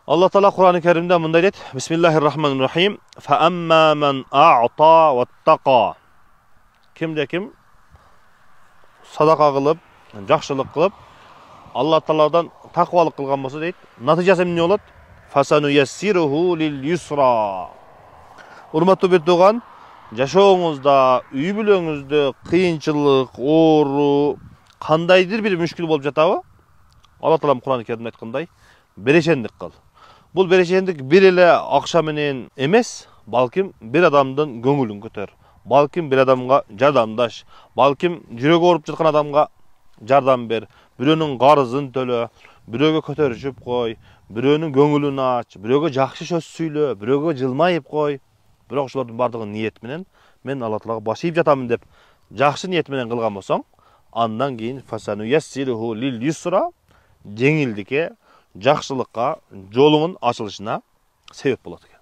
Allah Taala Kur'an-ı Kerim'de mınday deydi. Bismillahirrahmanirrahim. Fa amma men a'ta vettaqa. Kimde kim sadaka kılıp, жақшылық kılıp, Allah Taala'dan takvalık kılgan bolsa deydi. Natijası ne olur? Fasanuyassiruhu lil yusra. Urmatlı bir tuğan, жашооңузда, үй бүлөңүздө кыйынчылык, оору, кандайдыр бир мүшкүл болуп жатабы? Алла Таалам Кур'ан-ы Керимде айткандай, берешендик кыл. Бул берешендик бир эле акча менен эмес, балким бир адамдын көңүлүн көтөр. Балким бир адамга жардамдаш, балким жүрөгү ооруп жаткан адамга жардам бер, бирөөнүн карызын төлө, бирөөгө көтөрүшүп кой, бирөөнүн көңүлүн ач, бирөөгө жакшы сөз сүйлө, бирөөгө жылмайып кой. Бирок ошолордун бардыгын ниет менен мен Алла Таалага баш ийип жатамын деп жакшы ниет менен кылган болсоң, андан кийин фасануяссируху лил юсра, жеңилдикке, жакшылыкка, жолуңун ачылышына себеп болот экен.